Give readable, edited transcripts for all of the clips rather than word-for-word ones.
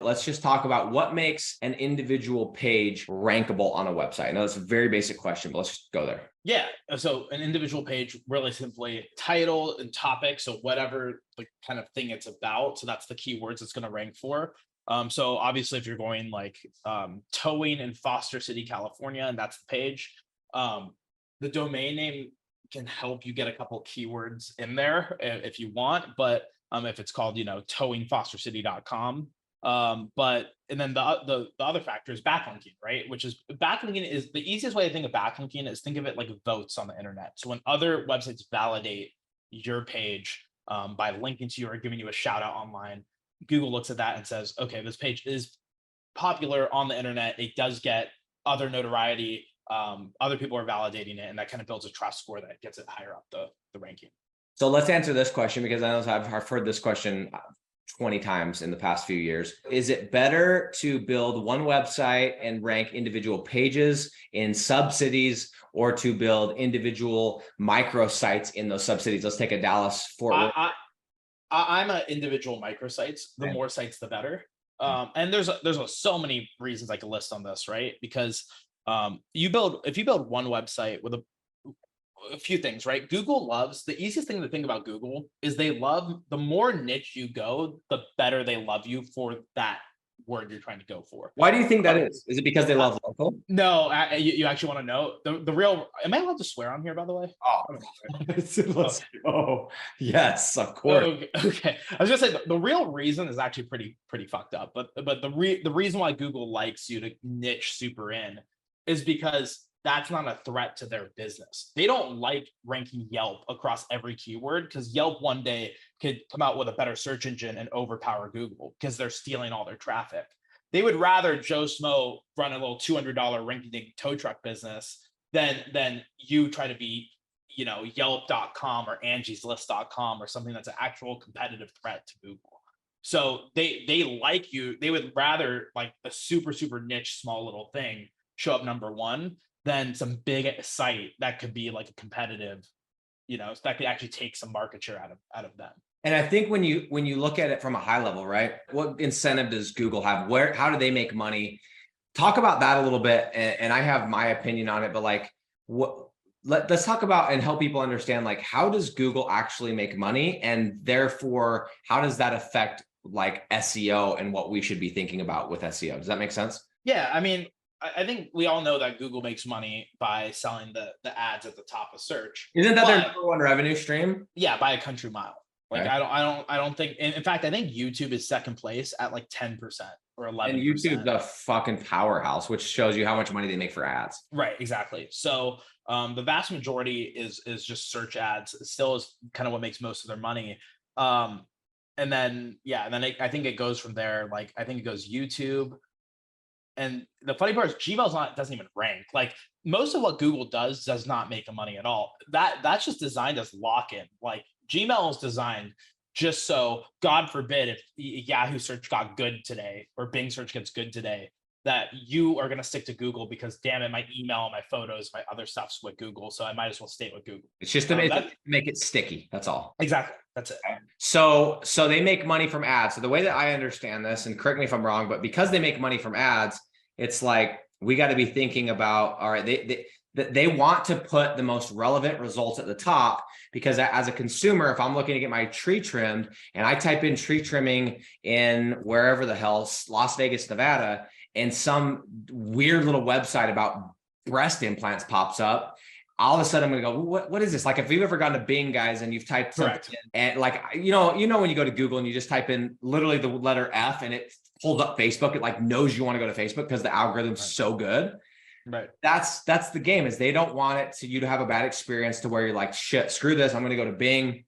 Let's just talk about what makes an individual page rankable on a website. I know that's a very basic question, but let's just go there. Yeah. So an individual page, really simply title and topic. So whatever the kind of thing it's about. So that's the keywords it's going to rank for. So obviously if you're going like towing in Foster City, California, and that's the page, the domain name can help you get a couple keywords in there if you want. But if it's called, towingfostercity.com. But and then the other factor is backlinking, right? Which is backlinking is the easiest way to think of backlinking is think of it like votes on the internet. So when other websites validate your page by linking to you or giving you a shout out online, Google looks at that and says, okay, this page is popular on the internet. It does get other notoriety. Other people are validating it, and that kind of builds a trust score that gets it higher up the ranking. So let's answer this question, because I know I've heard this question 20 times in the past few years. Is it better to build one website and rank individual pages in subcities, or to build individual microsites in those subcities? Let's take a Dallas Fort Worth. I'm an individual microsites. The more sites, the better. And there's so many reasons I could list on this, right? Because if you build one website with a few things, right? Google loves, the easiest thing to think about Google is they love, the more niche you go, the better they love you for that word you're trying to go for. Why do you think that is? Is it because they love local? No, you actually want to know the real, am I allowed to swear on here, by the way? Oh, let's go. Yes, of course. Okay. I was gonna say the real reason is actually pretty fucked up, but the reason why Google likes you to niche super in is because that's not a threat to their business. They don't like ranking Yelp across every keyword, because Yelp one day could come out with a better search engine and overpower Google because they're stealing all their traffic. They would rather Joe Smo run a little $200 rinky-dink tow truck business than you try to be, Yelp.com or Angie'sList.com or something that's an actual competitive threat to Google. So they like you. They would rather like a super, super niche, small little thing show up number one than some big site that could be like a competitive, that could actually take some market share out of them. And I think when you look at it from a high level, right? What incentive does Google have? How do they make money? Talk about that a little bit. And I have my opinion on it, but like let's talk about and help people understand, like, how does Google actually make money? And therefore, how does that affect like SEO and what we should be thinking about with SEO? Does that make sense? Yeah. I mean, I think we all know that Google makes money by selling the ads at the top of search. Isn't that their number one revenue stream? Yeah, by a country mile. Like, okay. I don't think, in fact, I think YouTube is second place at like 10% or 11%. And YouTube's a fucking powerhouse, which shows you how much money they make for ads. Right, exactly. So the vast majority is just search ads. It still is kind of what makes most of their money. And then I think it goes from there. Like, I think it goes YouTube. And the funny part is doesn't even rank. Like, most of what Google does not make money at all. That's just designed as lock-in. Like, Gmail is designed just so, God forbid, if Yahoo search got good today or Bing search gets good today, that you are going to stick to Google because, damn it, my email, my photos, my other stuff's with Google. So I might as well stay with Google. It's just to make it sticky. That's all. Exactly. That's it. So they make money from ads. So the way that I understand this, and correct me if I'm wrong, but because they make money from ads, it's like, we got to be thinking about, all right, they want to put the most relevant results at the top, because as a consumer, if I'm looking to get my tree trimmed and I type in tree trimming in wherever the hell, Las Vegas, Nevada, and some weird little website about breast implants pops up, all of a sudden I'm going to go, what is this? Like, if you've ever gone to Bing, guys, and you've typed something in, and like, when you go to Google and you just type in literally the letter F and it pulls up Facebook, it like knows you want to go to Facebook because the algorithm's so good. Right. That's the game, is they don't want it you to have a bad experience to where you're like, shit, screw this, I'm going to go to Bing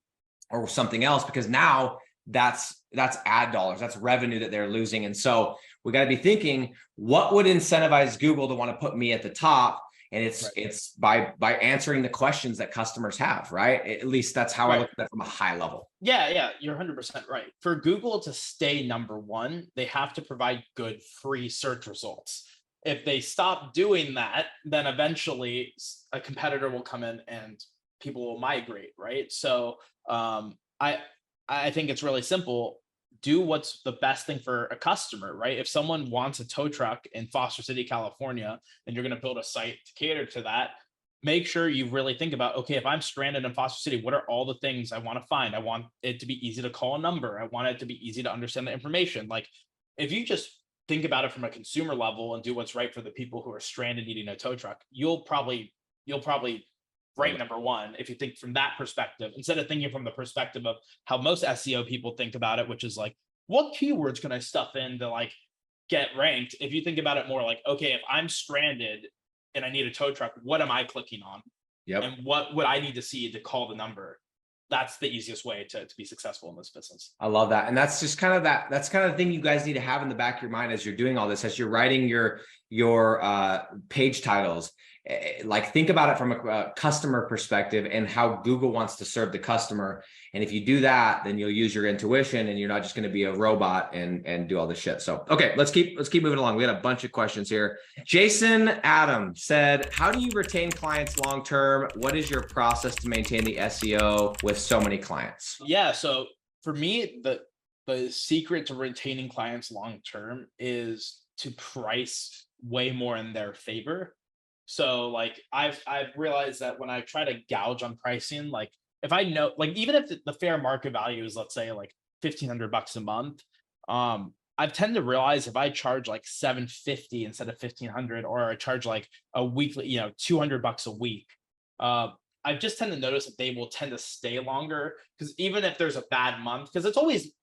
or something else, because now that's ad dollars, that's revenue that they're losing. And so we got to be thinking, what would incentivize Google to want to put me at the top? And it's by answering the questions that customers have, right? At least that's how I look at it from a high level. Yeah, you're 100% right. For Google to stay number one, they have to provide good free search results. If they stop doing that, then eventually a competitor will come in and people will migrate, right? So I think it's really simple. do what's the best thing for a customer, right? If someone wants a tow truck in Foster City, California, and you're going to build a site to cater to that, make sure you really think about, okay, if I'm stranded in Foster City, what are all the things I want to find? I want it to be easy to call a number. I want it to be easy to understand the information. Like, if you just think about it from a consumer level and do what's right for the people who are stranded needing a tow truck, you'll probably rank number one if you think from that perspective, instead of thinking from the perspective of how most SEO people think about it, which is like, what keywords can I stuff in to like get ranked? If you think about it more like, okay, if I'm stranded and I need a tow truck, what am I clicking on? Yep. And what would I need to see to call the number? That's the easiest way to be successful in this business. I love that. And that's just kind of that's kind of the thing you guys need to have in the back of your mind as you're doing all this, as you're writing your page titles. Like, think about it from a customer perspective and how Google wants to serve the customer. And if you do that, then you'll use your intuition and you're not just going to be a robot and do all this shit. So, okay, let's keep moving along. We got a bunch of questions here. Jason Adam said, how do you retain clients long-term? What is your process to maintain the SEO with so many clients? Yeah. So for me, the secret to retaining clients long-term is to price way more in their favor. So like I've realized that when I try to gouge on pricing, like if I know, like even if the fair market value is, let's say, like $1,500 a month, I've tend to realize if I charge like $750 instead of 1,500, or I charge like a weekly, $200 a week, I just tend to notice that they will tend to stay longer, because even if there's a bad month, because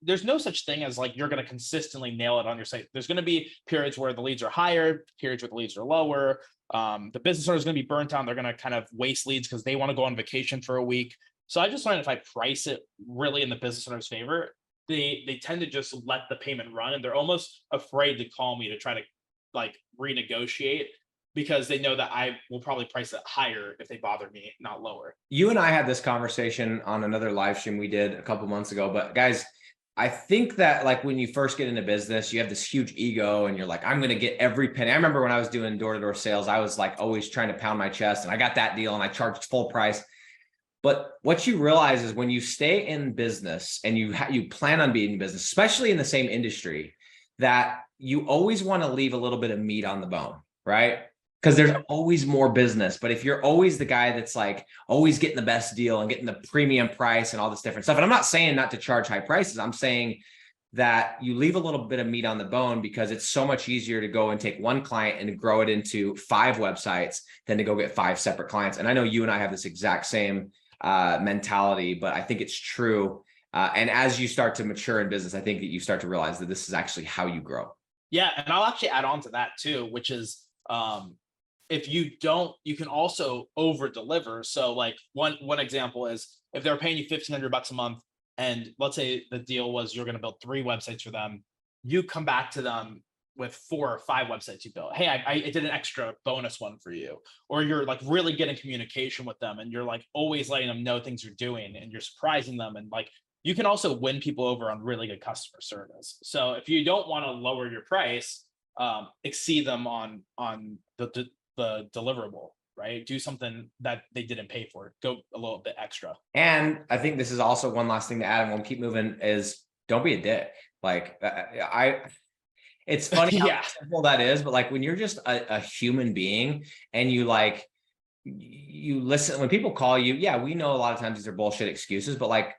there's no such thing as like you're going to consistently nail it on your site. There's going to be periods where the leads are higher, periods where the leads are lower. The business owner is going to be burnt out. They're going to kind of waste leads because they want to go on vacation for a week. So I just find if I price it really in the business owner's favor, they tend to just let the payment run, and they're almost afraid to call me to try to like renegotiate, because they know that I will probably price it higher if they bother me, not lower. You and I had this conversation on another live stream we did a couple months ago, but guys, I think that like when you first get into business, you have this huge ego and you're like, I'm going to get every penny. I remember when I was doing door-to-door sales, I was like always trying to pound my chest, and I got that deal and I charged full price. But what you realize is when you stay in business and you plan on being in business, especially in the same industry, that you always want to leave a little bit of meat on the bone, right? Because there's always more business. But if you're always the guy that's like always getting the best deal and getting the premium price and all this different stuff, and I'm not saying not to charge high prices, I'm saying that you leave a little bit of meat on the bone, because it's so much easier to go and take one client and grow it into 5 websites than to go get 5 separate clients. And I know you and I have this exact same mentality, but I think it's true. And as you start to mature in business, I think that you start to realize that this is actually how you grow. Yeah. And I'll actually add on to that too, which is, if you don't, you can also over deliver. So like one example is, if they're paying you $1,500 a month, and let's say the deal was you're going to build 3 websites for them, you come back to them with 4 or 5 websites you built. Hey, I did an extra bonus one for you. Or you're like really getting communication with them, and you're like always letting them know things you're doing, and you're surprising them. And like, you can also win people over on really good customer service. So if you don't want to lower your price, exceed them on the deliverable, right? Do something that they didn't pay for. Go a little bit extra. And I think this is also one last thing to add, and we'll keep moving, is don't be a dick. Like it's funny how simple that is, but like when you're just a human being and you listen, when people call you, yeah, we know a lot of times these are bullshit excuses, but like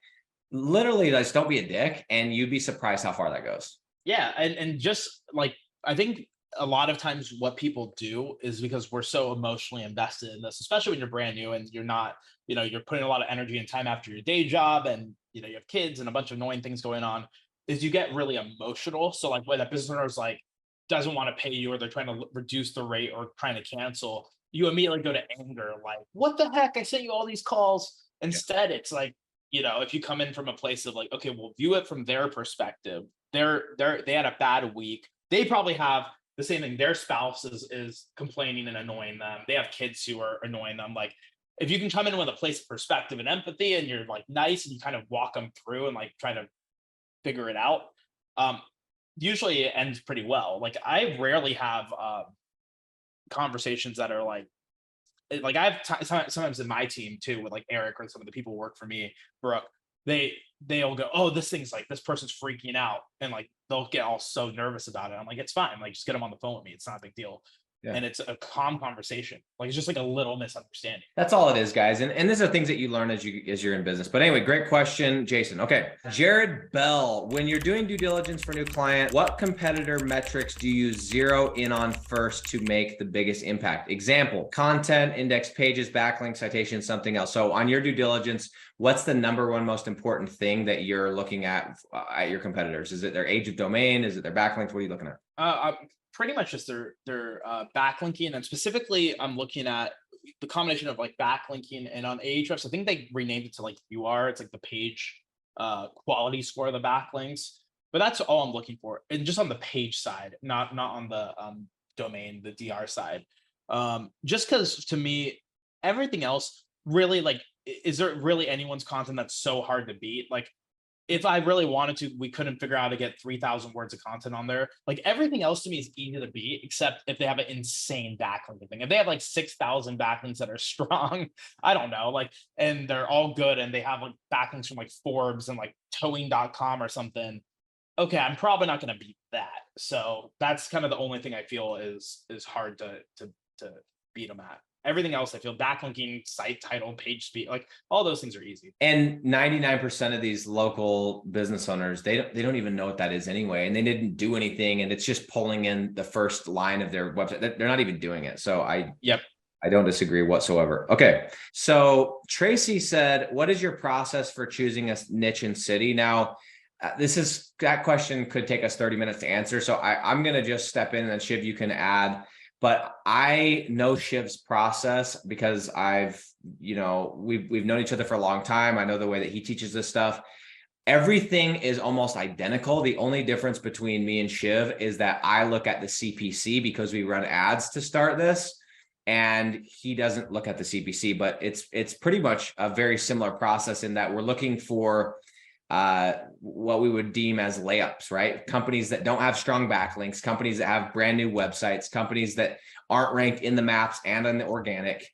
literally just don't be a dick, and you'd be surprised how far that goes. Yeah. And just like, I think a lot of times what people do is because we're so emotionally invested in this, especially when you're brand new and you're not, you're putting a lot of energy and time after your day job, and, you have kids and a bunch of annoying things going on, is you get really emotional. So like when a business owner is like, doesn't want to pay you, or they're trying to reduce the rate or trying to cancel, you immediately go to anger. Like, what the heck? I sent you all these calls. Instead, it's like, if you come in from a place of like, okay, we'll view it from their perspective. They had a bad week. They probably have the same thing. Their spouse is complaining and annoying them. They have kids who are annoying them. Like, if you can come in with a place of perspective and empathy, and you're like nice, and you kind of walk them through and like try to figure it out, usually it ends pretty well. Like, I rarely have conversations that are like I have sometimes in my team too, with like Eric or some of the people who work for me, Brooke, they'll go, oh, this thing's like, this person's freaking out, and like they'll get all so nervous about it. I'm like, it's fine, like just get them on the phone with me, it's not a big deal. Yeah. And it's a calm conversation. Like it's just like a little misunderstanding. That's all it is, guys. And these are things that you learn as you're in business. But anyway, great question, Jason. Okay. Jared Bell, when you're doing due diligence for a new client, what competitor metrics do you zero in on first to make the biggest impact? Example, content, index pages, backlinks, citations, something else. So on your due diligence, what's the number one most important thing that you're looking at your competitors? Is it their age of domain? Is it their backlinks? What are you looking at? Pretty much just their backlinking, and specifically I'm looking at the combination of like backlinking, and on Ahrefs, I think they renamed it to like UR. It's like the page quality score of the backlinks, but that's all I'm looking for, and just on the page side, not on the domain, the DR side. Just because to me, everything else really, like, is there really anyone's content that's so hard to beat? Like, if I really wanted to, we couldn't figure out how to get 3,000 words of content on there. Like everything else to me is easy to beat, except if they have an insane backlink thing. If they have like 6,000 backlinks that are strong, I don't know, like, and they're all good, and they have like backlinks from like Forbes and like towing.com or something. Okay, I'm probably not going to beat that. So that's kind of the only thing I feel is hard to beat them at. Everything else, I feel, backlinking, site title, page speed, like all those things are easy. And 99% of these local business owners, they don't even know what that is anyway, and they didn't do anything, and it's just pulling in the first line of their website. They're not even doing it. So I don't disagree whatsoever. Okay, so Tracy said, "What is your process for choosing a niche and city?" Now, that question could take us 30 minutes to answer. So I'm going to just step in, and then Shiv, you can add. But I know Shiv's process because we've known each other for a long time. I know the way that he teaches this stuff. Everything is almost identical. The only difference between me and Shiv is that I look at the CPC because we run ads to start this, and he doesn't look at the CPC, but it's pretty much a very similar process in that we're looking for what we would deem as layups, right? Companies that don't have strong backlinks, companies that have brand new websites, companies that aren't ranked in the maps and in the organic.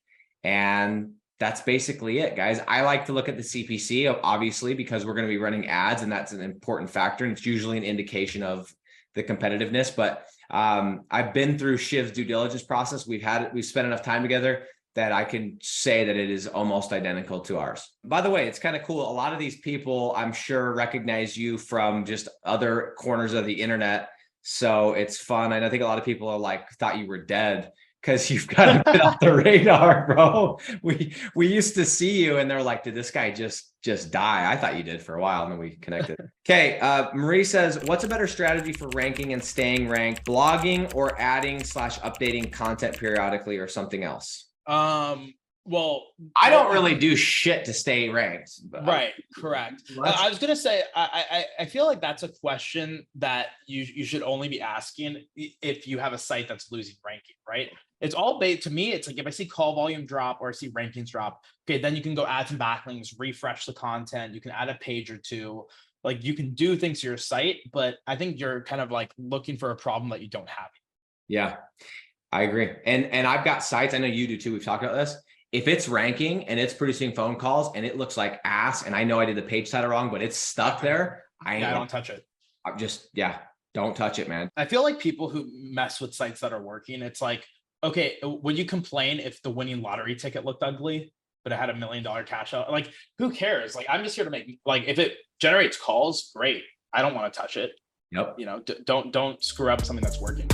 And that's basically it, guys. I like to look at the CPC, obviously, because we're going to be running ads, and that's an important factor. And it's usually an indication of the competitiveness. But I've been through Shiv's due diligence process. We've spent enough time together that I can say that it is almost identical to ours. By the way, it's kind of cool. A lot of these people, I'm sure, recognize you from just other corners of the internet. So it's fun. And I think a lot of people are like, thought you were dead because you've got a bit off the radar, bro. We used to see you and they're like, did this guy just die? I thought you did for a while, and then we connected. Okay. Marie says, what's a better strategy for ranking and staying ranked? Blogging or adding/updating content periodically, or something else? Well, I don't really do shit to stay ranked. Right. Correct. I was going to say, I feel like that's a question that you should only be asking if you have a site that's losing ranking, right? It's all based, to me, it's like if I see call volume drop or I see rankings drop, okay, then you can go add some backlinks, refresh the content. You can add a page or two. Like you can do things to your site, but I think you're kind of like looking for a problem that you don't have. Yeah, I agree. And I've got sites, I know you do too. We've talked about this. If it's ranking and it's producing phone calls and it looks like ass, and I know I did the page title wrong, but it's stuck there, I don't touch it. I'm just, don't touch it, man. I feel like people who mess with sites that are working, it's like, okay, would you complain if the winning lottery ticket looked ugly, but it had $1 million cash out? Like, who cares? Like, I'm just here to make, like, if it generates calls, great. I don't want to touch it. Yep. Don't screw up something that's working.